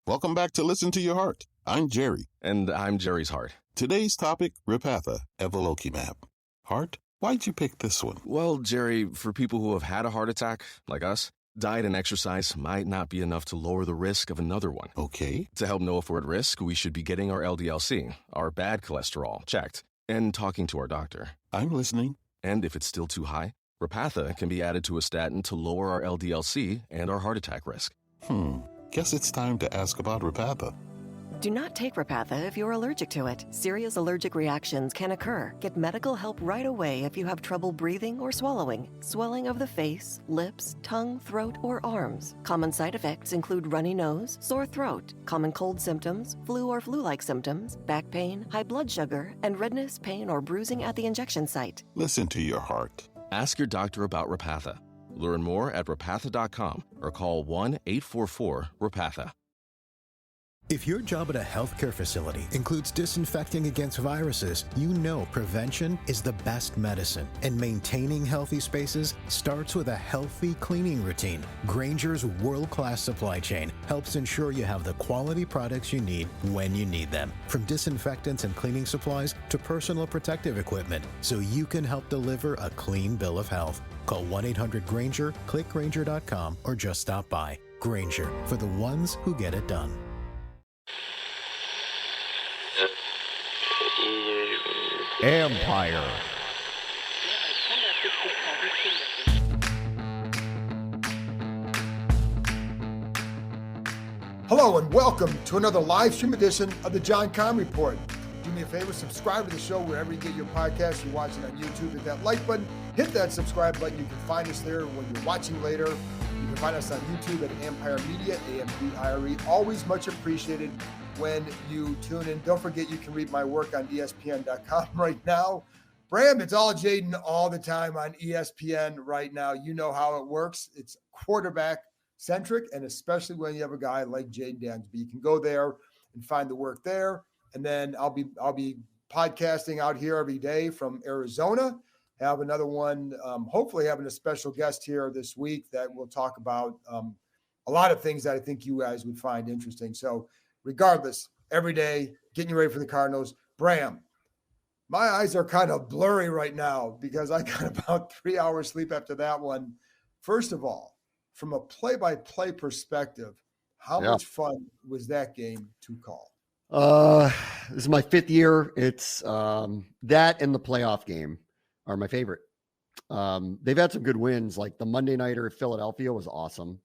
Welcome back to Listen to Your Heart. I'm Jerry. And I'm Jerry's heart. Today's topic, Repatha, Evolocumab. Heart, why'd you pick this one? Well, Jerry, for people who have had a heart attack, like us, diet and exercise might not be enough to lower the risk of another one. Okay. To help know if we're at risk, we should be getting our LDL-C, our bad cholesterol, checked, and talking to our doctor. I'm listening. And if it's still too high, Repatha can be added to a statin to lower our LDL-C and our heart attack risk. Guess it's time to ask about Repatha. Do not take Repatha if you're allergic to it. Serious allergic reactions can occur. Get medical help right away if you have trouble breathing or swallowing, swelling of the face, lips, tongue, throat, or arms. Common side effects include runny nose, sore throat, common cold symptoms, flu or flu-like symptoms, back pain, high blood sugar, and redness, pain, or bruising at the injection site. Listen to your heart. Ask your doctor about Repatha. Learn more at repatha.com or call 1-844-REPATHA. If your job at a healthcare facility includes disinfecting against viruses, you know prevention is the best medicine. And maintaining healthy spaces starts with a healthy cleaning routine. Grainger's world-class supply chain helps ensure you have the quality products you need when you need them. From disinfectants and cleaning supplies to personal protective equipment, so you can help deliver a clean bill of health. Call 1-800-GRAINGER, click Grainger.com, or just stop by. Grainger, for the ones who get it done. Empire. Hello and welcome to another live stream edition of the John Kahn Report. Do me a favor, subscribe to the show wherever you get your podcasts. You're watching on YouTube, hit that like button, hit that subscribe button. You can find us there when you're watching later. You can find us on YouTube at Empire Media, AMPIRE. Always much appreciated when you tune in. Don't forget you can read my work on ESPN.com right now. Bram, it's all Jayden all the time on ESPN right now. You know how it works. It's quarterback centric, and especially when you have a guy like Jayden Daniels. But you can go there and find the work there. And then I'll be podcasting out here every day from Arizona. Have another one, hopefully having a special guest here this week that will talk about a lot of things that I think you guys would find interesting. So regardless, every day, getting you ready for the Cardinals. Bram, my eyes are kind of blurry right now because I got about 3 hours sleep after that one. First of all, from a play-by-play perspective, how much fun was that game to call? This is my fifth year. It's that and the playoff game are my favorite. They've had some good wins, like the Monday nighter at Philadelphia was awesome.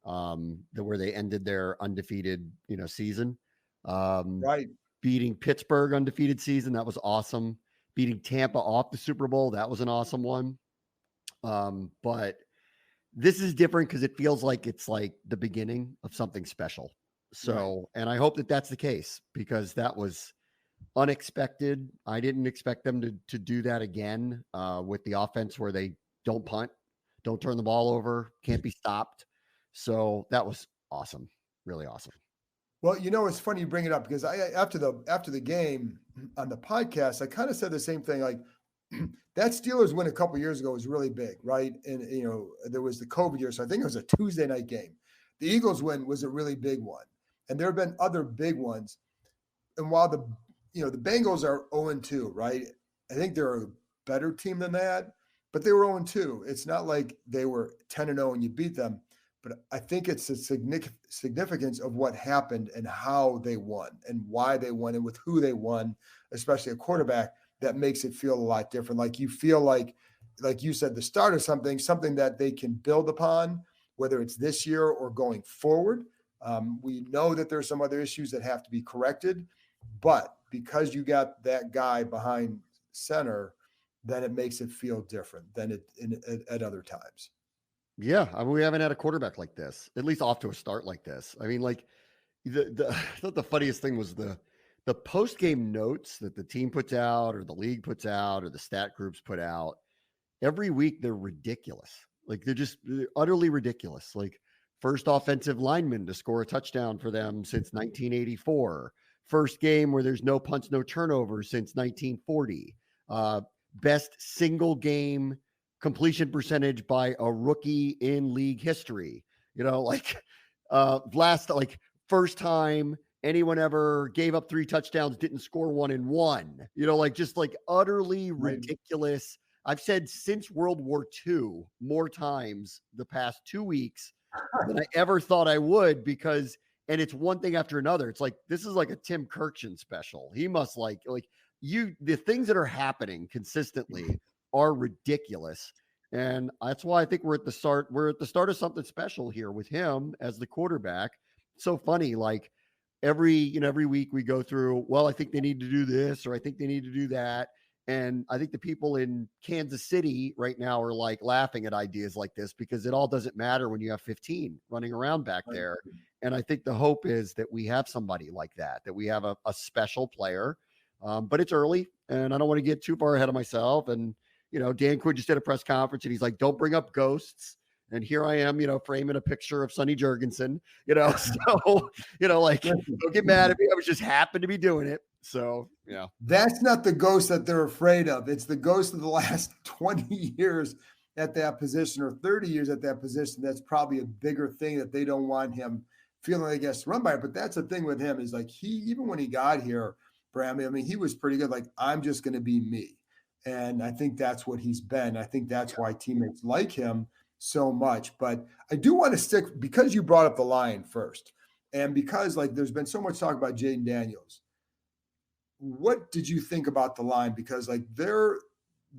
Where they ended their undefeated, season. Right. Beating Pittsburgh undefeated season. That was awesome. Beating Tampa off the Super Bowl. That was an awesome one. But this is different because it feels like it's like the beginning of something special. So, And I hope that that's the case because that was unexpected. I didn't expect them to do that again with the offense where they don't punt, don't turn the ball over, can't be stopped. So that was awesome. Really awesome. Well, it's funny you bring it up because after the game on the podcast, I kind of said the same thing. Like that Steelers win a couple years ago was really big, right? And there was the COVID year, so I think it was a Tuesday night game. The Eagles win was a really big one, and there have been other big ones. And while the Bengals are 0-2, right? I think they're a better team than that, but they were 0-2. It's not like they were 10-0 and you beat them. But I think it's the significance of what happened and how they won and why they won and with who they won, especially a quarterback, that makes it feel a lot different. Like you feel like you said, the start of something that they can build upon, whether it's this year or going forward. We know that there's some other issues that have to be corrected, but because you got that guy behind center, then it makes it feel different than at other times. Yeah, I mean, we haven't had a quarterback like this, at least off to a start like this. I mean, like I thought the funniest thing was the post-game notes that the team puts out or the league puts out or the stat groups put out. Every week, they're ridiculous. Like they're utterly ridiculous. Like first offensive lineman to score a touchdown for them since 1984. First game where there's no punts, no turnovers since 1940. Best single game completion percentage by a rookie in league history. first time anyone ever gave up 3 touchdowns, didn't score 1 and 1. Like just like utterly ridiculous. I've said since World War II more times the past 2 weeks than I ever thought I would, because and it's one thing after another. It's like this is like a Tim Kirkshin special. He must like the things that are happening consistently are ridiculous. And that's why I think we're at the start of something special here with him as the quarterback. It's so funny, like every week we go through, well, I think they need to do this, or I think they need to do that. And I think the people in Kansas City right now are like laughing at ideas like this, because it all doesn't matter when you have 15 running around back there. And I think the hope is that we have somebody like that we have a special player. But it's early, and I don't want to get too far ahead of myself. And, Dan Quinn just did a press conference, and he's like, don't bring up ghosts. And here I am, framing a picture of Sonny Jurgensen, so, like, don't get mad at me. I was just happened to be doing it. So, yeah. That's not the ghost that they're afraid of. It's the ghost of the last 20 years at that position, or 30 years at that position. That's probably a bigger thing that they don't want him feeling like he has to run by. But that's the thing with him, is like even when he got here, Bram, I mean, he was pretty good. Like, I'm just going to be me. And I think that's what he's been. I think that's why teammates like him so much. But I do want to stick, because you brought up the line first, and because like there's been so much talk about Jayden Daniels. What did you think about the line? Because like there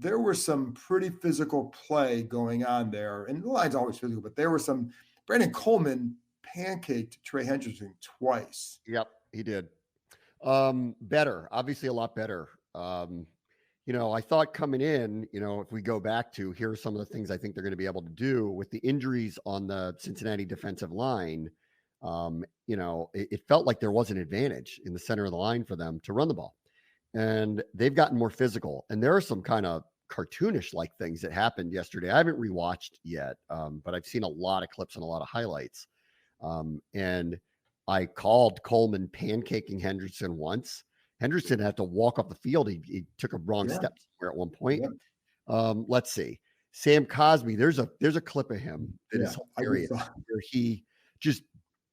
was some pretty physical play going on there, and the line's always physical, but there was some. Brandon Coleman pancaked Trey Hendrickson twice. Yep, he did. Better, obviously a lot better. I thought coming in, if we go back to, here are some of the things I think they're going to be able to do with the injuries on the Cincinnati defensive line. It felt like there was an advantage in the center of the line for them to run the ball, and they've gotten more physical. And there are some kind of cartoonish like things that happened yesterday. I haven't rewatched yet, but I've seen a lot of clips and a lot of highlights. And I called Coleman pancaking Hendrickson once. Hendrickson had to walk off the field. He took a wrong step somewhere at one point. Let's see. Sam Cosmi, there's a clip of him that is hilarious, where he just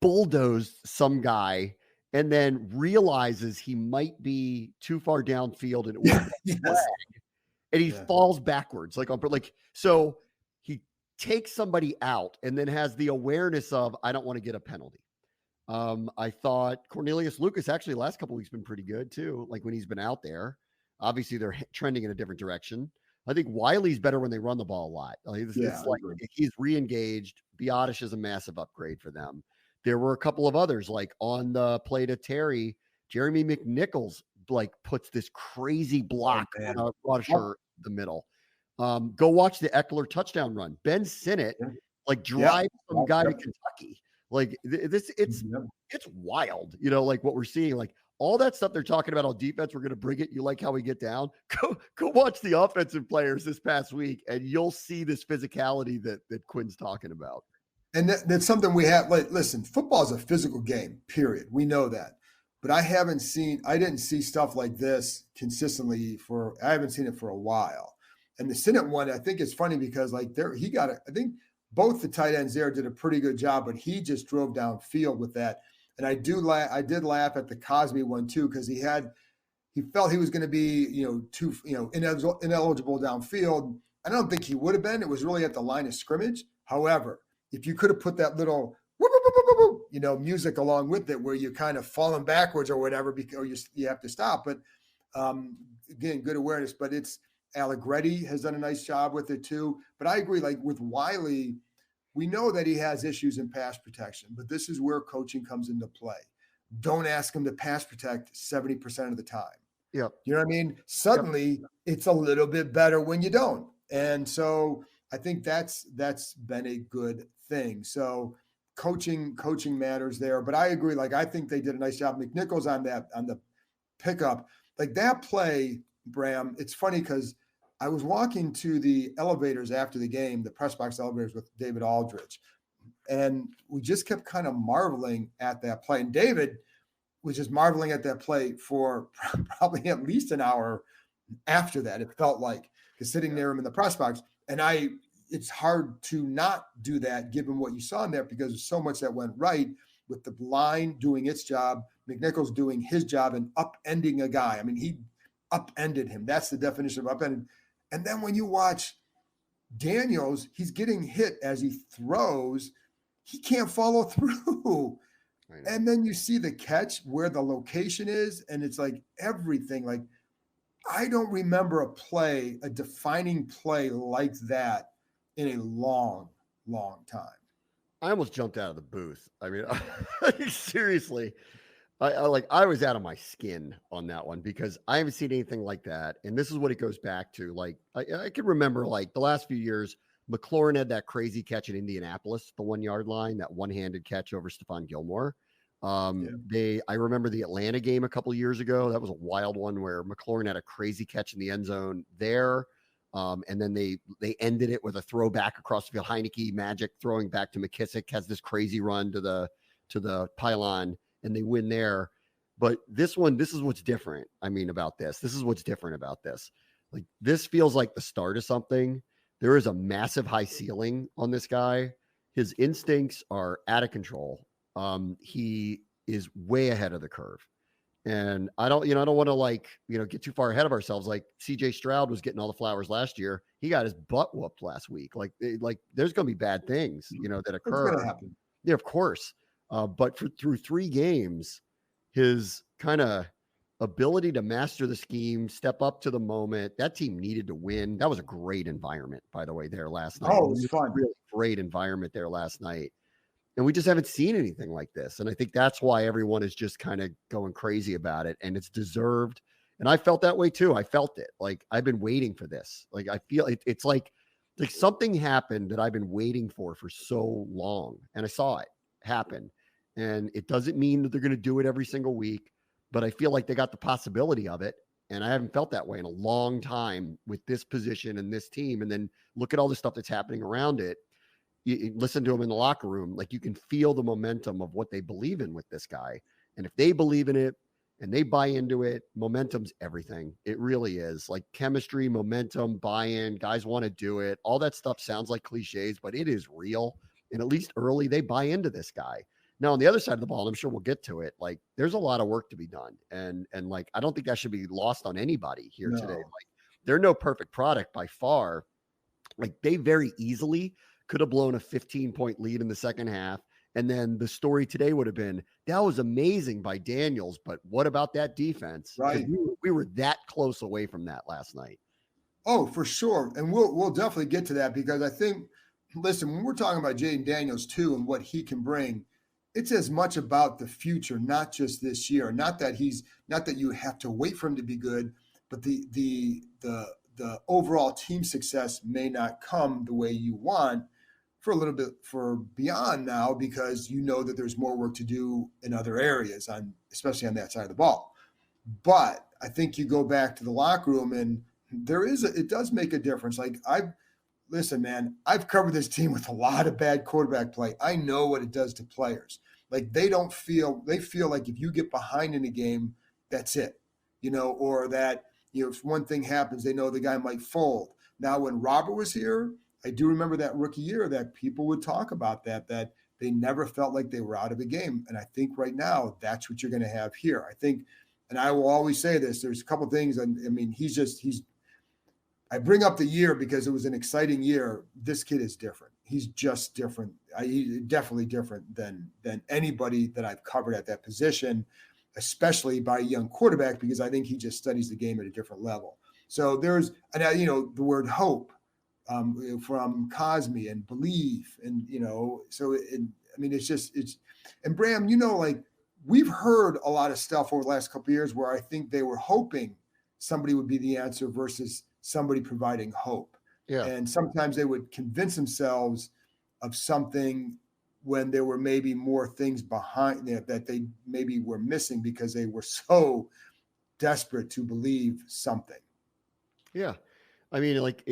bulldozed some guy and then realizes he might be too far downfield, and it was flag, and he falls backwards so he takes somebody out and then has the awareness of, I don't want to get a penalty. I thought Cornelius Lucas actually last couple of weeks been pretty good too. Like when he's been out there, obviously they're trending in a different direction. I think Wiley's better when they run the ball a lot. It's like he's re-engaged. Biotish is a massive upgrade for them. There were a couple of others, like on the play to Terry, Jeremy McNichols like puts this crazy block on Rusher the middle. Go watch the Eckler touchdown run. Ben Sinnott drives some guy to Kentucky. Like this, it's wild, like what we're seeing, like all that stuff they're talking about on defense. We're going to bring it. You like how we get down? Go watch the offensive players this past week, and you'll see this physicality that Quinn's talking about. And that's something we have. Like, listen, football is a physical game, period. We know that. But I didn't see stuff like this consistently I haven't seen it for a while. And the Sinnott one, I think it's funny because I think both the tight ends there did a pretty good job, but he just drove downfield with that. And I did laugh at the Cosme one too, because he felt he was going to be, too, ineligible downfield. I don't think he would have been. It was really at the line of scrimmage. However, if you could have put that little music along with it, where you're kind of falling backwards or whatever, because you have to stop. But again, good awareness. But it's Allegretti has done a nice job with it too. But I agree, like with Wiley, we know that he has issues in pass protection, but this is where coaching comes into play. Don't ask him to pass protect 70% of the time. Yep. You know what I mean? Suddenly it's a little bit better when you don't. And so I think that's been a good thing. So coaching matters there. But I agree. Like, I think they did a nice job. McNichols on the pickup, like that play, Bram, it's funny because I was walking to the elevators after the game, the press box elevators with David Aldridge, and we just kept kind of marveling at that play. And David was just marveling at that play for probably at least an hour after that. It felt like, because sitting there in the press box, and it's hard to not do that given what you saw in there, because there's so much that went right with the line doing its job, McNichols doing his job and upending a guy. I mean, he upended him. That's the definition of upending. And then when you watch Daniels, he's getting hit as he throws. He can't follow through. And then you see the catch where the location is, and it's like everything. Like, I don't remember a defining play like that in a long, long time. I almost jumped out of the booth. I mean, seriously, I was out of my skin on that one because I haven't seen anything like that. And this is what it goes back to. Like, I can remember like the last few years, McLaurin had that crazy catch in Indianapolis, the 1 yard line, that one-handed catch over Stephon Gilmore. I remember the Atlanta game a couple of years ago. That was a wild one where McLaurin had a crazy catch in the end zone there. And then they ended it with a throwback across the field. Heineke Magic throwing back to McKissick has this crazy run to the pylon, and they win there. But this one, this is what's different. I mean, about this. This is what's different about this. Like, this feels like the start of something. There is a massive high ceiling on this guy. His instincts are out of control. He is way ahead of the curve. And I don't want to get too far ahead of ourselves. Like CJ Stroud was getting all the flowers last year. He got his butt whooped last week. Like there's going to be bad things, that occur. It's going to happen. Yeah, of course. But through 3 games, his kind of ability to master the scheme, step up to the moment, that team needed to win. That was a great environment, by the way, there last night. Oh, it was fun. Really great environment there last night. And we just haven't seen anything like this. And I think that's why everyone is just kind of going crazy about it. And it's deserved. And I felt that way too. I felt it. Like, I've been waiting for this. Like, I feel it's like something happened that I've been waiting for so long. And I saw it happen. And it doesn't mean that they're going to do it every single week, but I feel like they got the possibility of it. And I haven't felt that way in a long time with this position and this team. And then look at all the stuff that's happening around it. You listen to them in the locker room, like you can feel the momentum of what they believe in with this guy. And if they believe in it and they buy into it, momentum's everything. It really is. Like chemistry, momentum, buy-in, guys want to do it. All that stuff sounds like cliches, but it is real. And at least early, they buy into this guy. Now, on the other side of the ball, and I'm sure we'll get to it, like there's a lot of work to be done. And like, I don't think that should be lost on anybody here today. Like, they're no perfect product by far. Like, they very easily could have blown a 15-point lead in the second half. And then the story today would have been, that was amazing by Daniels, but what about that defense? Right. We were that close away from that last night. Oh, for sure. And we'll definitely get to that because I think, listen, when we're talking about Jayden Daniels too and what he can bring, it's as much about the future, not just this year. Not that you have to wait for him to be good, but the overall team success may not come the way you want for a little bit for beyond now, because you know that there's more work to do in other areas, especially on that side of the ball. But I think you go back to the locker room and it does make a difference. Like, listen, man, I've covered this team with a lot of bad quarterback play. I know what it does to players. Like, they feel like if you get behind in a game, that's it, or that, if one thing happens, they know the guy might fold. Now, when Robert was here, I do remember that rookie year that people would talk about that they never felt like they were out of a game. And I think right now, that's what you're going to have here. I think, and I will always say this, there's a couple of things. I mean, I bring up the year because it was an exciting year. This kid is different. He's just different. He's definitely different than anybody that I've covered at that position, especially by a young quarterback, because I think he just studies the game at a different level. So there's, the word hope from Cosme and belief, and, so and Bram, like we've heard a lot of stuff over the last couple of years where I think they were hoping somebody would be the answer versus somebody providing hope. Yeah. And sometimes they would convince themselves of something when there were maybe more things behind that they maybe were missing because they were so desperate to believe something. Yeah. I mean, like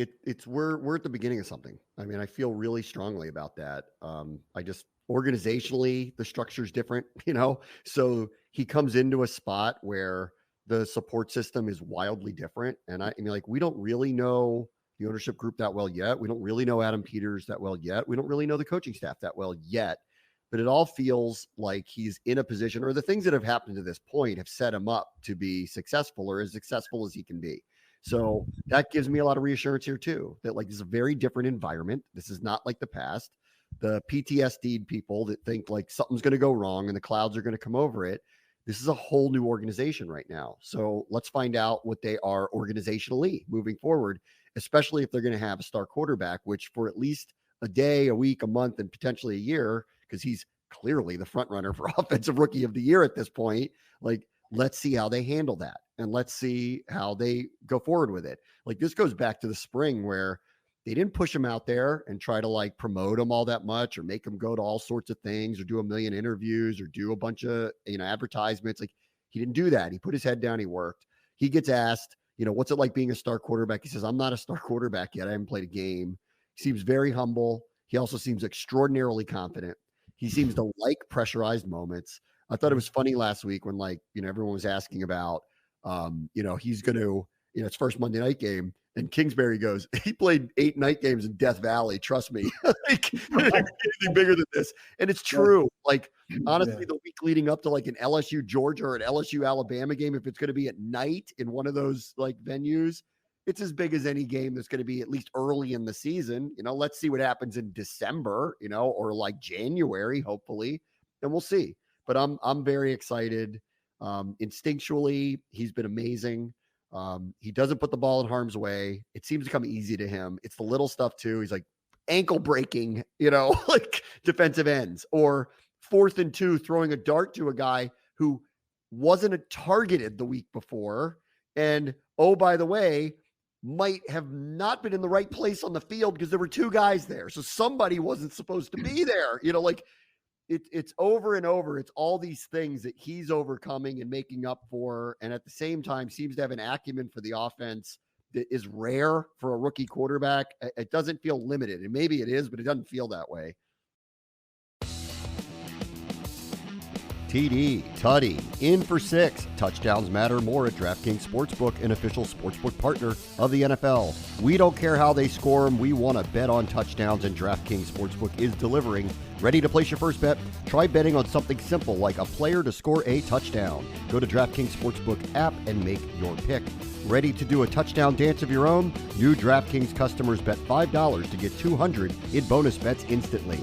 we're at the beginning of something. I mean, I feel really strongly about that. Organizationally, the structure is different, so he comes into a spot where the support system is wildly different. And I mean, like, we don't really know the ownership group that well yet. We don't really know Adam Peters that well yet. We don't really know the coaching staff that well yet. but it all feels like he's in a position, or the things that have happened to this point have set him up to be successful, or as successful as he can be. So that gives me a lot of reassurance here too, that like this is a very different environment. This is not like the past. The PTSD people that think like something's going to go wrong and the clouds are going to come over it. This is a whole new organization right now. So let's find out what they are organizationally moving forward, especially if they're going to have a star quarterback, which for at least a day, a week, a month, and potentially a year, because he's clearly the front runner for offensive rookie of the year at this point. Like, let's see how they handle that. And let's see how they go forward with it. Like, this goes back to the spring where they didn't push him out there and try to like promote him all that much or make him go to all sorts of things or do a million interviews or do a bunch of, advertisements. Like, he didn't do that. He put his head down. He worked. He gets asked, what's it like being a star quarterback? He says, I'm not a star quarterback yet. I haven't played a game. He seems very humble. He also seems extraordinarily confident. He seems to like pressurized moments. I thought it was funny last week when everyone was asking about, he's going to, it's first Monday night game. And Kingsbury goes, he played 8 night games in Death Valley. Trust me. Like, anything bigger than this. And it's true. Like, honestly, the week leading up to like an LSU Georgia or an LSU Alabama game, if it's going to be at night in one of those like venues, it's as big as any game that's going to be at least early in the season. Let's see what happens in December, or like January, hopefully, and we'll see. But I'm very excited. Instinctually, he's been amazing. He doesn't put the ball in harm's way. It seems to come easy to him. It's the little stuff too. He's like ankle breaking, like defensive ends, or 4th and 2 throwing a dart to a guy who wasn't targeted the week before. And oh, by the way, might have not been in the right place on the field because there were 2 guys there. So somebody wasn't supposed to be there, it's over and over. It's all these things that he's overcoming and making up for. And at the same time seems to have an acumen for the offense that is rare for a rookie quarterback. It doesn't feel limited, and maybe it is, but it doesn't feel that way. TD, Tutty, in for 6. Touchdowns matter more at DraftKings Sportsbook, an official sportsbook partner of the NFL. We don't care how they score them. We want to bet on touchdowns, and DraftKings Sportsbook is delivering. Ready to place your first bet? Try betting on something simple like a player to score a touchdown. Go to DraftKings Sportsbook app and make your pick. Ready to do a touchdown dance of your own? New DraftKings customers bet $5 to get $200 in bonus bets instantly.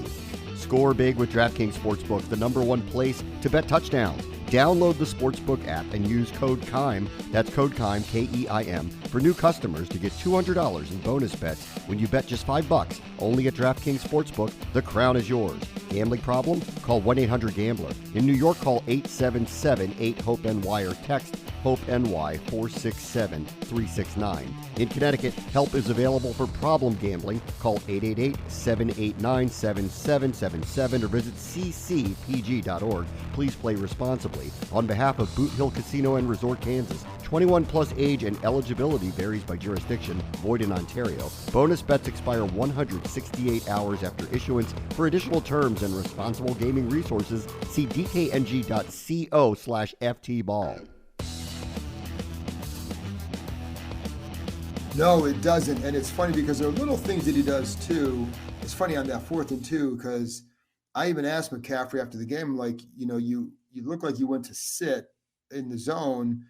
Score big with DraftKings Sportsbook, the #1 place to bet touchdowns. Download the Sportsbook app and use code KEIM, that's code KEIM, K-E-I-M, for new customers to get $200 in bonus bets when you bet just $5. Only at DraftKings Sportsbook. The crown is yours. Gambling problem? Call 1-800-GAMBLER. In New York, call 877-8-HOPE-NY or text HOPE-NY 467-369. In Connecticut, help is available for problem gambling. Call 888-789-7777 or visit ccpg.org. Please play responsibly. On behalf of Boot Hill Casino and Resort, Kansas, 21 plus age and eligibility varies by jurisdiction, void in Ontario. Bonus bets expire 168 hours after issuance. For additional terms and responsible gaming resources, see dkng.co/ftball. No, it doesn't. And it's funny because there are little things that he does too. It's funny on that 4th and 2, because I even asked McCaffrey after the game, like, you look like you went to sit in the zone,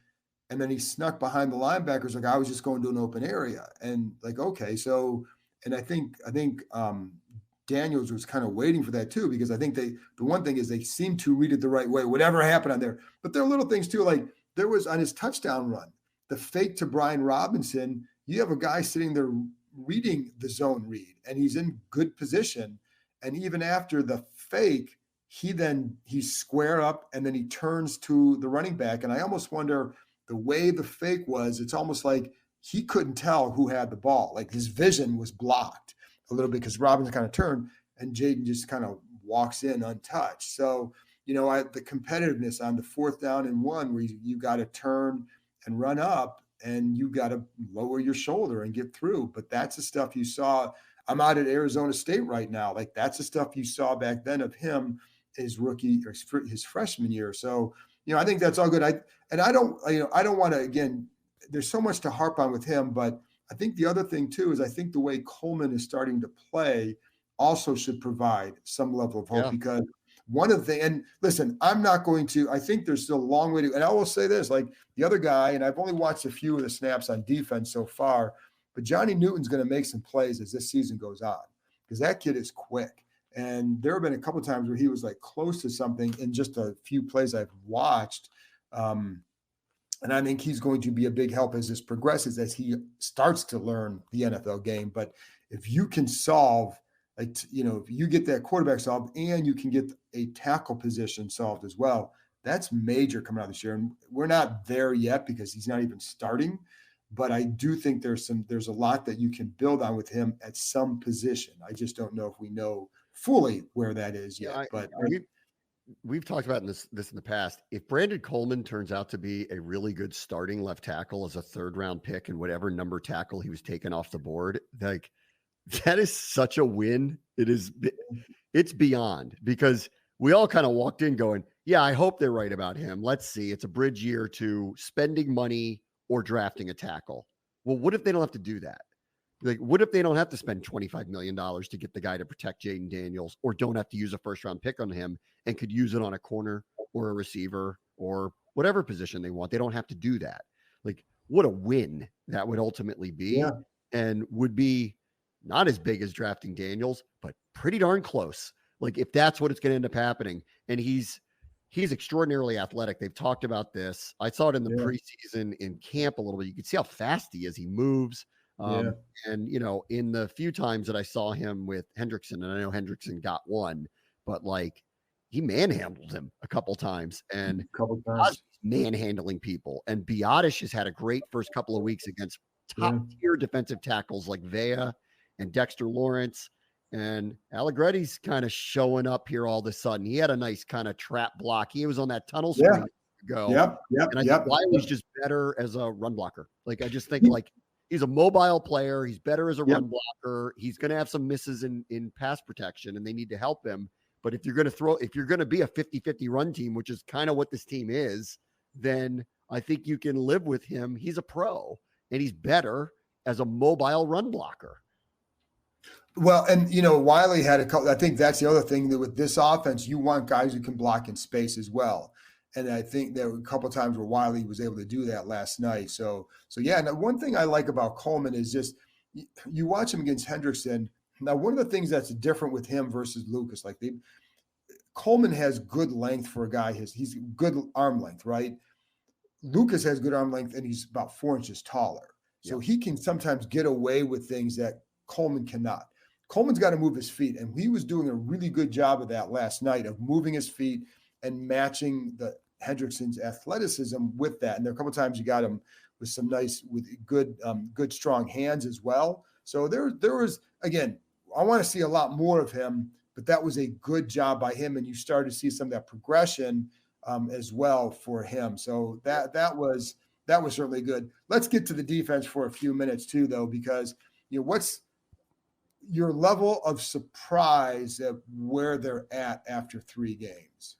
and then he snuck behind the linebackers. Like, I was just going to an open area. And like, okay. So, and I think Daniels was kind of waiting for that too, because I think the one thing is they seem to read it the right way, whatever happened on there. But there are little things too, like there was on his touchdown run, the fake to Brian Robinson. You have a guy sitting there reading the zone read, and he's in good position. And even after the fake, he's square up, and then he turns to the running back. And I almost wonder, the way the fake was, it's almost like he couldn't tell who had the ball. Like his vision was blocked a little bit because Robinson kind of turned and Jayden just kind of walks in untouched. So, the competitiveness on the 4th down and 1 where you got to turn and run up, and you got to lower your shoulder and get through. But that's the stuff you saw. I'm out at Arizona State right now. Like, that's the stuff you saw back then of him, his rookie or his freshman year. So, I think that's all good. I don't want to, again, there's so much to harp on with him, but I think the other thing too is I think the way Coleman is starting to play also should provide some level of hope, because one of the things, and listen, I think there's still a long way to, and I will say this, like the other guy, and I've only watched a few of the snaps on defense so far, but Johnny Newton's going to make some plays as this season goes on because that kid is quick. And there have been a couple of times where he was like close to something in just a few plays I've watched. And I think he's going to be a big help as this progresses, as he starts to learn the NFL game. But if you can solve, if you get that quarterback solved and you can get a tackle position solved as well, that's major coming out this year. And we're not there yet because he's not even starting. But I do think there's a lot that you can build on with him at some position. I just don't know if we know fully where that is yet. We've talked about this in the past. If Brandon Coleman turns out to be a really good starting left tackle as a 3rd round pick and whatever number tackle he was taken off the board, like that is such a win. It's beyond, because we all kind of walked in going, yeah, I hope they're right about him. Let's see. It's a bridge year to spending money or drafting a tackle. Well, what if they don't have to do that? Like, what if they don't have to spend $25 million to get the guy to protect Jayden Daniels, or don't have to use a 1st round pick on him and could use it on a corner or a receiver or whatever position they want? They don't have to do that. Like, what a win that would ultimately be, and would be not as big as drafting Daniels, but pretty darn close. Like, if that's what it's going to end up happening. And he's extraordinarily athletic. They've talked about this. I saw it in the preseason in camp a little bit. You can see how fast he is. He moves. And, in the few times that I saw him with Hendrickson, and I know Hendrickson got one, but like he manhandled him a couple times, and manhandling people. And Biotish has had a great first couple of weeks against top tier defensive tackles like Vea and Dexter Lawrence. And Allegretti's kind of showing up here all of a sudden. He had a nice kind of trap block. He was on that tunnel screen ago. And I think Wiley's just better as a run blocker. Like, I just think he's a mobile player. He's better as a run blocker. He's going to have some misses in pass protection, and they need to help him. But if you're going to be a 50-50 run team, which is kind of what this team is, then I think you can live with him. He's a pro, and he's better as a mobile run blocker. Well, and Wiley had a couple. I think that's the other thing, that with this offense, you want guys who can block in space as well. And I think there were a couple of times where Wiley was able to do that last night. So yeah. And one thing I like about Coleman is just you watch him against Hendrickson. Now, one of the things that's different with him versus Lucas, Coleman has good length for a guy. He's good arm length, right? Lucas has good arm length, and he's about 4 inches taller. So he can sometimes get away with things that Coleman cannot. Coleman's got to move his feet, and he was doing a really good job of that last night, of moving his feet and matching the Hendrickson's athleticism with that. And there are a couple of times you got him with some good strong hands as well. So there was, again, I want to see a lot more of him, but that was a good job by him, and you started to see some of that progression as well for him. So that was certainly good. Let's get to the defense for a few minutes too, though, because what's your level of surprise at where they're at after 3 games?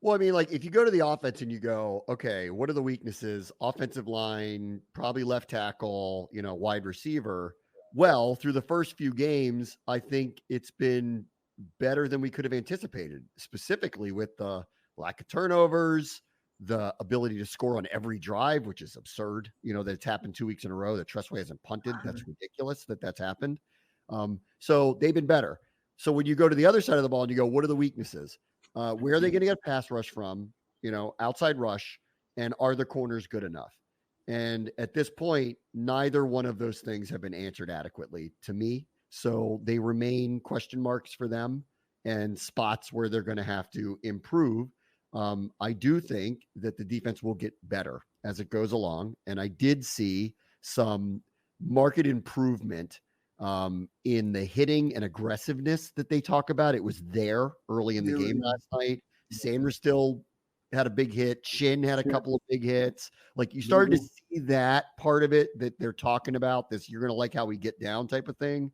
Well, I mean, like, if you go to the offense and you go, okay, what are the weaknesses? Offensive line, probably left tackle, wide receiver. Well, through the first few games, I think it's been better than we could have anticipated, specifically with the lack of turnovers, the ability to score on every drive, which is absurd. That it's happened 2 weeks in a row that Trustway hasn't punted. That's ridiculous that's happened. So they've been better. So when you go to the other side of the ball and you go, what are the weaknesses? Where are they going to get a pass rush from? Outside rush, and are the corners good enough? And at this point, neither one of those things have been answered adequately to me. So they remain question marks for them and spots where they're going to have to improve. I do think that the defense will get better as it goes along. And I did see some market improvement in the hitting and aggressiveness that they talk about. It was there early in the game last night. Sanders still had a big hit. Shin had a couple of big hits. Like, you started to see that part of it that they're talking about, this you're going to like how we get down type of thing.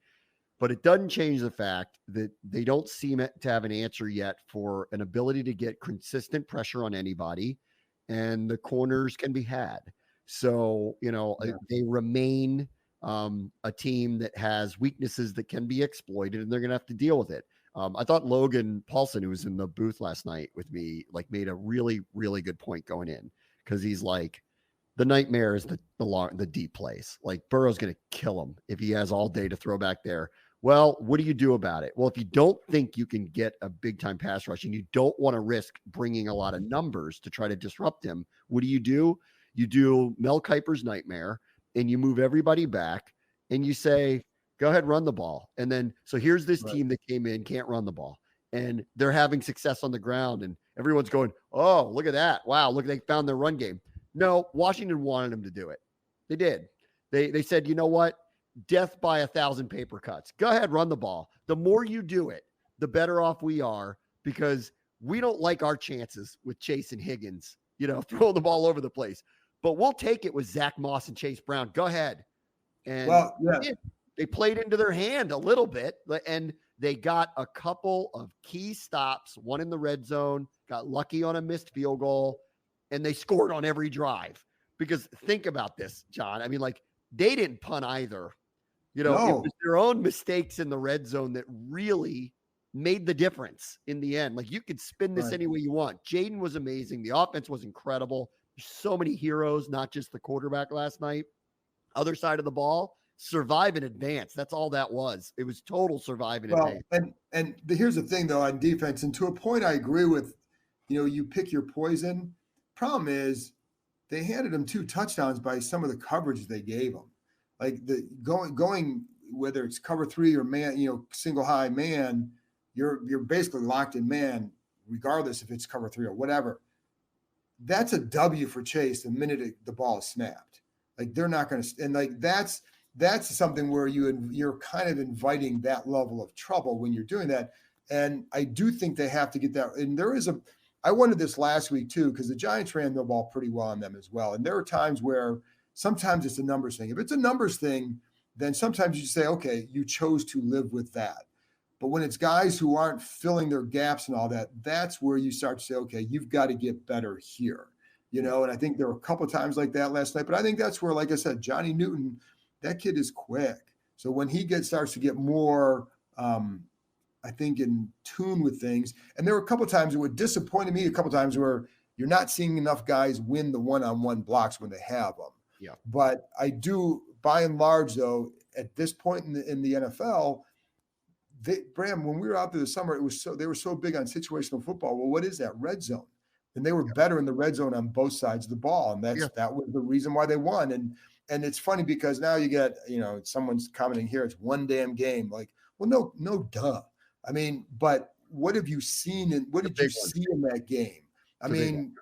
But it doesn't change the fact that they don't seem to have an answer yet for an ability to get consistent pressure on anybody, and the corners can be had. So, they remain a team that has weaknesses that can be exploited, and they're going to have to deal with it. I thought Logan Paulson, who was in the booth last night with me, like made a really, really good point going in, because he's like, the nightmare is the deep plays. Like Burrow's going to kill him if he has all day to throw back there. Well, what do you do about it? Well, if you don't think you can get a big time pass rush and you don't want to risk bringing a lot of numbers to try to disrupt him, what do? You do Mel Kiper's nightmare and you move everybody back and you say, go ahead, run the ball. And then, so here's this team that came in, can't run the ball, and they're having success on the ground. And everyone's going, oh, look at that. Wow. Look, they found their run game. No, Washington wanted them to do it. They did. They said, you know what? Death by 1,000 paper cuts. Go ahead, run the ball. The more you do it, the better off we are, because we don't like our chances with Chase and Higgins, throwing the ball over the place. But we'll take it with Zach Moss and Chase Brown. Go ahead. And they played into their hand a little bit, and they got a couple of key stops, one in the red zone, got lucky on a missed field goal, and they scored on every drive. Because think about this, John. I mean, like, they didn't punt either. It was their own mistakes in the red zone that really made the difference in the end. Like, you could spin this any way you want. Jayden was amazing. The offense was incredible. There's so many heroes, not just the quarterback last night. Other side of the ball, survive and advance. That's all that was. It was total survive and advance. And here's the thing, though, on defense, and to a point, I agree with, you pick your poison. Problem is, they handed them 2 touchdowns by some of the coverage they gave them. Like the going whether it's cover 3 or man, single high man, you're basically locked in man, regardless if it's cover 3 or whatever. That's a W for Chase the minute the ball is snapped. Like, they're not going to, and like that's something where you're kind of inviting that level of trouble when you're doing that. And I do think they have to get that. And I wondered this last week too, because the Giants ran the ball pretty well on them as well. And there are times where sometimes it's a numbers thing. If it's a numbers thing, then sometimes you say, okay, you chose to live with that. But when it's guys who aren't filling their gaps and all that, that's where you start to say, okay, you've got to get better here. And I think there were a couple of times like that last night. But I think that's where, like I said, Johnny Newton, that kid is quick. So when he starts to get more, I think, in tune with things. And there were a couple of times it would disappoint me, a couple of times where you're not seeing enough guys win the one-on-one blocks when they have them. Yeah. But I do, by and large, though, at this point in the NFL, Bram, when we were out there this summer, they were so big on situational football. Well, what is that? Red zone. And they were better in the red zone on both sides of the ball. And that was the reason why they won. And it's funny because now you get, someone's commenting here, it's one damn game. Like, well, no, duh. I mean, but what have you seen and what did you see in that game? I mean,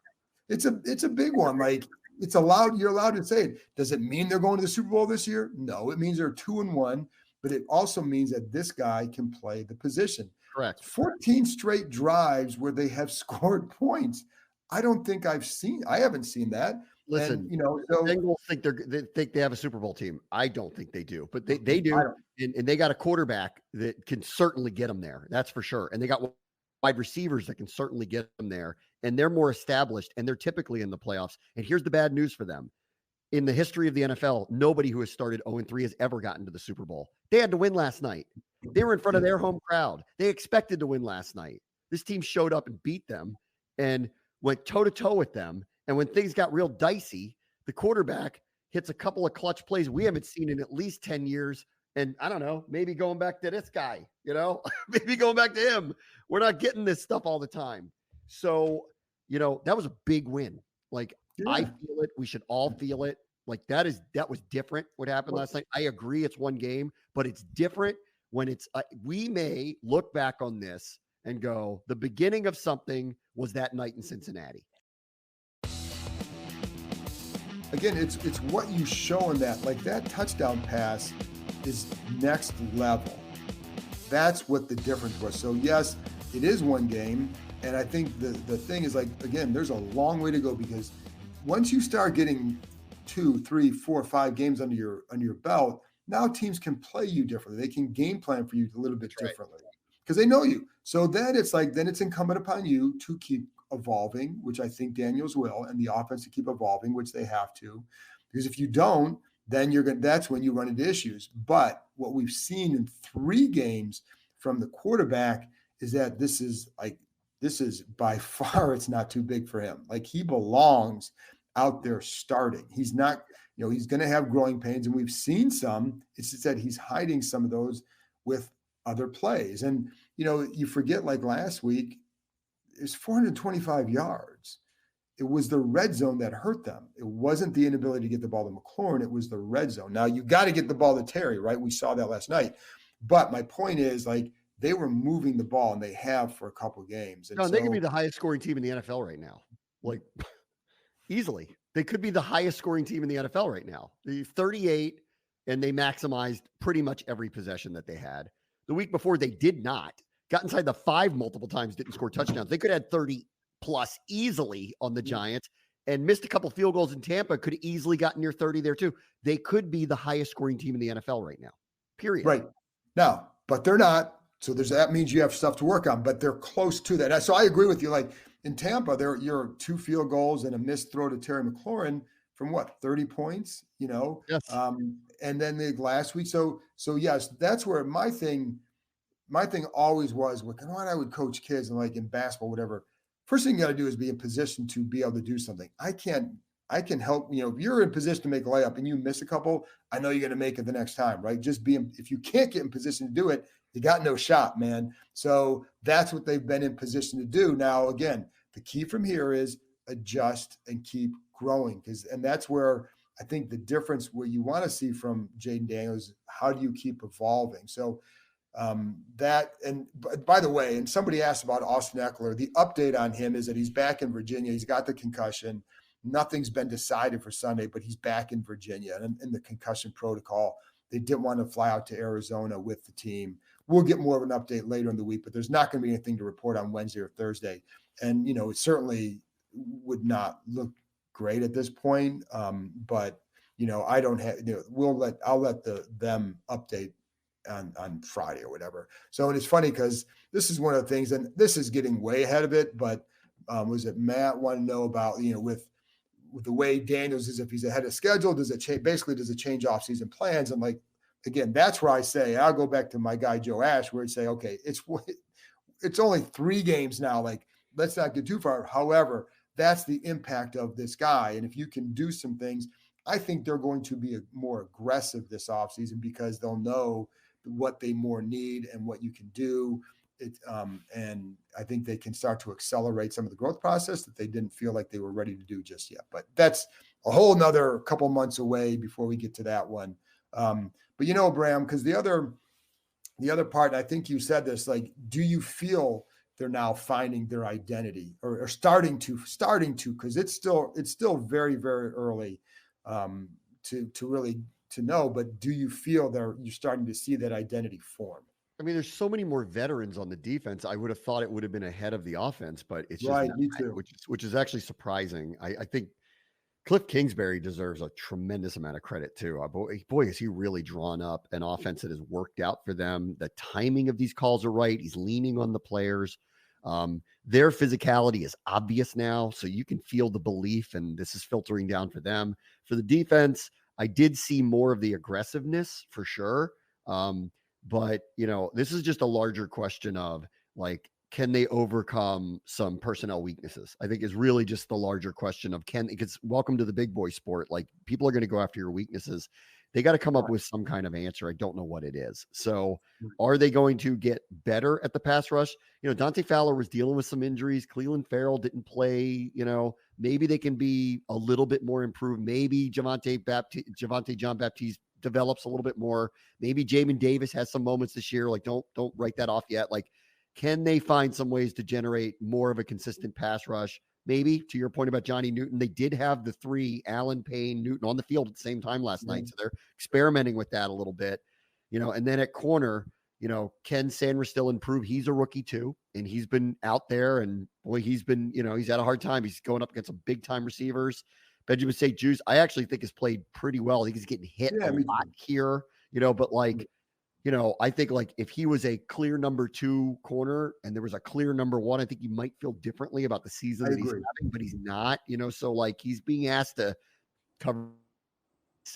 it's a big one. Like, you're allowed to say it. Does it mean they're going to the Super Bowl this year? No, it means they're 2-1, but it also means that this guy can play the position. Correct. 14 straight drives where they have scored points. I haven't seen that. Listen, and, the Bengals think they have a Super Bowl team. I don't think they do, but they do. And they got a quarterback that can certainly get them there. That's for sure. And they got wide receivers that can certainly get them there. And they're more established, and they're typically in the playoffs. And here's the bad news for them. In the history of the NFL, nobody who has started 0-3 has ever gotten to the Super Bowl. They had to win last night. They were in front of their home crowd. They expected to win last night. This team showed up and beat them and went toe-to-toe with them. And when things got real dicey, the quarterback hits a couple of clutch plays we haven't seen in at least 10 years. And I don't know, maybe going back to this guy, maybe going back to him. We're not getting this stuff all the time. So, that was a big win. Like, I feel it. We should all feel it. Like, that was different what happened last night. I agree it's one game, but it's different when it's we may look back on this and go, the beginning of something was that night in Cincinnati. Again, it's what you show in that. Like, that touchdown pass is next level. That's what the difference was. So yes, it is one game. And I think the thing is, like, again, there's a long way to go, because once you start getting 2, 3, 4, 5 games under your belt, now teams can play you differently. They can game plan for you a little bit differently because they know you. So then it's incumbent upon you to keep evolving, which I think Daniels will, and the offense to keep evolving, which they have to. Because if you don't, then that's when you run into issues. But what we've seen in 3 games from the quarterback is that this is by far, it's not too big for him. Like, he belongs out there starting. He's not, he's going to have growing pains, and we've seen some. It's just that he's hiding some of those with other plays. And, you forget, like last week, it's 425 yards. It was the red zone that hurt them. It wasn't the inability to get the ball to McLaurin. It was the red zone. Now, you got to get the ball to Terry, right? We saw that last night. But my point is, like, they were moving the ball, and they have for a couple of games. And they could be the highest scoring team in the NFL right now. Like, easily. They could be the highest scoring team in the NFL right now. The 38, and they maximized pretty much every possession that they had. The week before, they did not. Got inside the 5 multiple times, didn't score touchdowns. They could have had 30 plus easily on the Giants, and missed a couple field goals in Tampa. Could have easily gotten near 30 there too. They could be the highest scoring team in the NFL right now, period. Right. Now, but they're not. So that means you have stuff to work on, but they're close to that. So I agree with you. Like in Tampa, you're 2 field goals and a missed throw to Terry McLaurin from 30 points, Yes. And then the last week. So yes, that's where my thing always was, when I would coach kids, and like in basketball, whatever, first thing you got to do is be in position to be able to do something. I can help, if you're in position to make a layup and you miss a couple, I know you're going to make it the next time, right? If you can't get in position to do it, you got no shot, man. So that's what they've been in position to do. Now, again, the key from here is adjust and keep growing, and that's where I think the difference, what you want to see from Jayden Daniels, how do you keep evolving? So that, and by the way, and somebody asked about Austin Eckler, the update on him is that he's back in Virginia. He's got the concussion. Nothing's been decided for Sunday, but he's back in Virginia and in the concussion protocol. They didn't want to fly out to Arizona with the team. We'll get more of an update later in the week, but there's not going to be anything to report on Wednesday or Thursday. And, it certainly would not look great at this point. But, I don't have, I'll let them update on Friday or whatever. So, and it's funny because this is one of the things, and this is getting way ahead of it, but was it Matt want to know about, with the way Daniels is, if he's ahead of schedule, does it change off-season plans? And like, again, that's where I say, I'll go back to my guy, Joe Ash, where he'd say, okay, it's only 3 games now. Like, let's not get too far. However, that's the impact of this guy. And if you can do some things, I think they're going to be more aggressive this offseason, because they'll know what they more need and what you can do. And I think they can start to accelerate some of the growth process that they didn't feel like they were ready to do just yet. But that's a whole nother couple months away before we get to that one. But Bram, because the other part, and I think you said this, like, do you feel they're now finding their identity or starting to, because it's still very, very early to really to know, but do you feel you're starting to see that identity form? I mean, there's so many more veterans on the defense. I would have thought it would have been ahead of the offense, but it's just right. Not, Me too. which is actually surprising. I think Cliff Kingsbury deserves a tremendous amount of credit too. Boy, is he really drawn up an offense that has worked out for them. The timing of these calls are right. He's leaning on the players. Their physicality is obvious now, so you can feel the belief, and this is filtering down for them. For the defense, I did see more of the aggressiveness for sure. But, this is just a larger question of, like, can they overcome some personnel weaknesses? I think is really just the larger question of because welcome to the big boy sport. Like, people are going to go after your weaknesses. They got to come up with some kind of answer. I don't know what it is. So are they going to get better at the pass rush? Dante Fowler was dealing with some injuries. Cleveland Farrell didn't play. Maybe they can be a little bit more improved. Maybe Javonte John Baptiste develops a little bit more. Maybe Jamin Davis has some moments this year. Like, don't write that off yet. Like, can they find some ways to generate more of a consistent pass rush? Maybe, to your point about Johnny Newton, they did have the 3, Allen, Payne, Newton, on the field at the same time last night. So they're experimenting with that a little bit, and then at corner, can Sanders still improve? He's a rookie too, and he's been out there, and boy, he's been, he's had a hard time. He's going up against some big time receivers. Benjamin St. Juice, I actually think has played pretty well. I think he's getting hit a lot here, but like, I think, like, if he was a clear number 2 corner and there was a clear number 1, I think you might feel differently about the season that he's having, but he's not, so like he's being asked to cover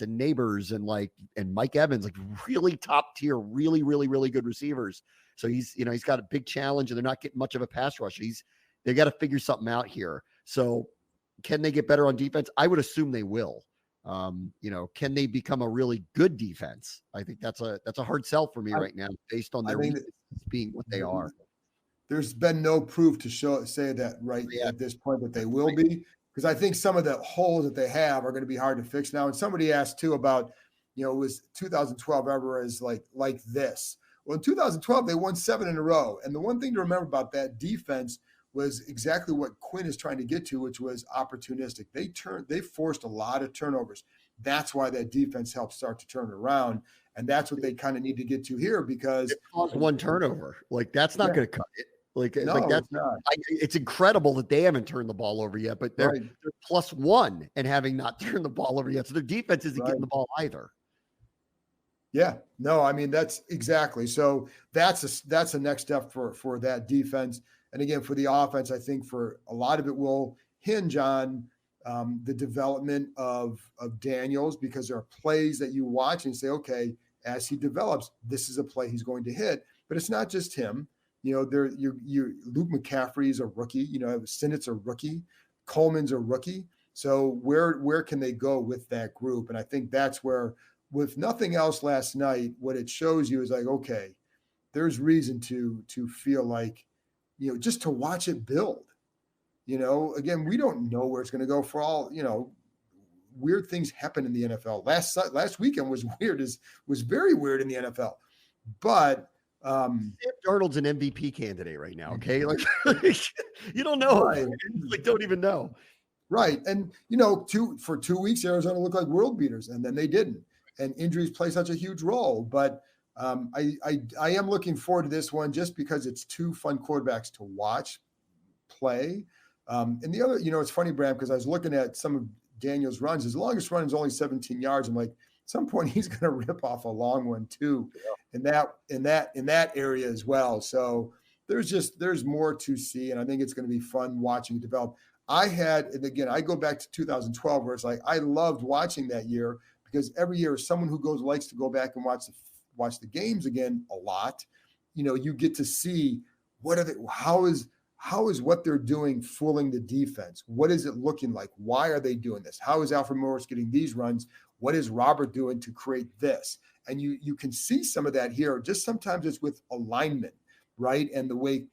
Neighbors and Mike Evans, like really top tier, really, really, really good receivers. So he's got a big challenge, and they're not getting much of a pass rush. They got to figure something out here. So can they get better on defense? I would assume they will. Can they become a really good defense? I think that's a hard sell for me right now, based on their weaknesses being what they are. There's been no proof to say that at this point that they will be, because I think some of the holes that they have are going to be hard to fix now. And somebody asked too about, was 2012 ever as like this? Well, in 2012 they won 7 in a row, and the one thing to remember about that defense was exactly what Quinn is trying to get to, which was opportunistic. They forced a lot of turnovers. That's why that defense helped start to turn it around. And that's what they kind of need to get to here, because it caused one turnover. That's not going to cut it. It's not. It's incredible that they haven't turned the ball over yet, but they're +1 and having not turned the ball over yet. So their defense isn't getting the ball either. Yeah, no, I mean, that's exactly. So that's a next step for that defense. And again, for the offense, I think for a lot of it will hinge on the development of Daniels, because there are plays that you watch and say, okay, as he develops, this is a play he's going to hit. But it's not just him. Luke McCaffrey is a rookie. Sinnett's a rookie. Coleman's a rookie. So where can they go with that group? And I think that's where, with nothing else last night, what it shows you is okay, there's reason to feel like, just to watch it build. Again, we don't know where it's going to go for all, weird things happen in the NFL. Last weekend was weird, was very weird in the NFL. But Sam Darnold's an MVP candidate right now. Okay. You don't know. Right. Don't even know. Right. And, for 2 weeks, Arizona looked like world beaters, and then they didn't. And injuries play such a huge role. But I am looking forward to this one, just because it's 2 fun quarterbacks to watch play. And the other, it's funny, Bram, because I was looking at some of Daniels' runs. His longest run is only 17 yards. I'm like, at some point he's going to rip off a long one too, in that area as well. So there's more to see, and I think it's going to be fun watching it develop. And again, I go back to 2012, where it's I loved watching that year, because every year, as someone who likes to go back and watch the games again a lot, you get to see how is what they're doing fooling the defense? What is it looking like? Why are they doing this? How is Alfred Morris getting these runs? What is Robert doing to create this? And you can see some of that here. Just sometimes it's with alignment, right? And the way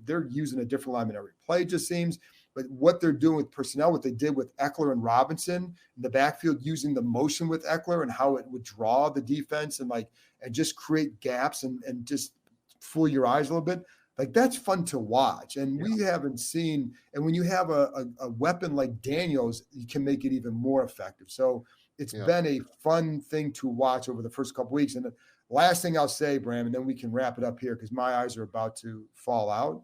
they're using a different alignment every play, it just seems. But what they're doing with personnel, what they did with Eckler and Robinson in the backfield, using the motion with Eckler and how it would draw the defense and just create gaps and just fool your eyes a little bit. That's fun to watch. And we haven't seen, and when you have a weapon like Daniels, you can make it even more effective. So it's been a fun thing to watch over the first couple weeks. And the last thing I'll say, Bram, and then we can wrap it up here, because my eyes are about to fall out.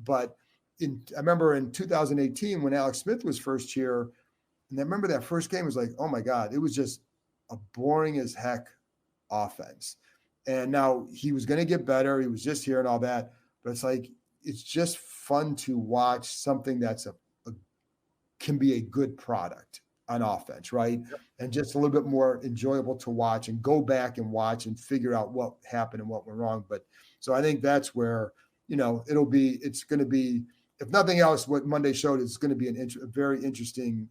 But I remember in 2018 when Alex Smith was first here, and I remember that first game was oh my God, it was just a boring as heck offense. And now he was going to get better. He was just here and all that. But it's just fun to watch something that's can be a good product on offense, right? Yep. And just a little bit more enjoyable to watch, and go back and watch and figure out what happened and what went wrong. But so I think that's where, it's going to be, if nothing else, what Monday showed is going to be a very interesting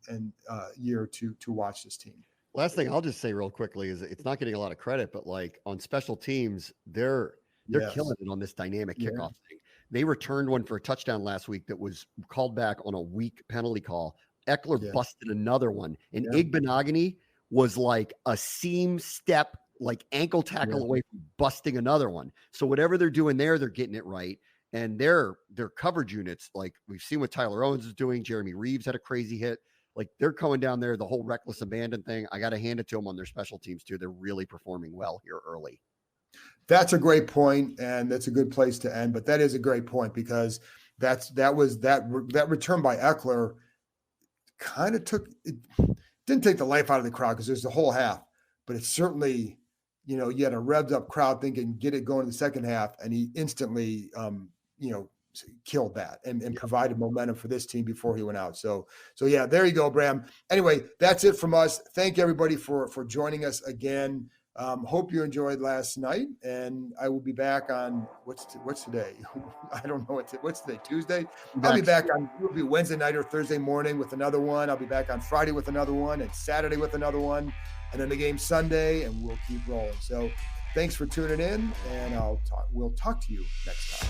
year to watch this team. Last thing I'll just say real quickly is it's not getting a lot of credit, but on special teams, they're killing it on this dynamic kickoff thing. They returned one for a touchdown last week that was called back on a weak penalty call. Eckler busted another one, and Igbenogany was a seam step, ankle tackle away from busting another one. So whatever they're doing there, they're getting it right. And their coverage units, we've seen what Tyler Owens is doing. Jeremy Reeves had a crazy hit. They're coming down there, the whole reckless abandon thing. I got to hand it to them on their special teams too. They're really performing well here early. That's a great point, and that's a good place to end. But that is a great point, because that return by Eckler kind of didn't take the life out of the crowd, because there's the whole half, but it certainly, you had a revved up crowd thinking get it going in the second half, and he instantly, killed that and provided momentum for this team before he went out. So yeah, there you go, Bram. Anyway, that's it from us. Thank everybody for joining us again. Hope you enjoyed last night, and I will be back on what's today? I don't know what's today. Tuesday. I'll be back on. It'll be Wednesday night or Thursday morning with another one. I'll be back on Friday with another one, and Saturday with another one, and then the game Sunday, and we'll keep rolling. So, thanks for tuning in, and we'll talk to you next time.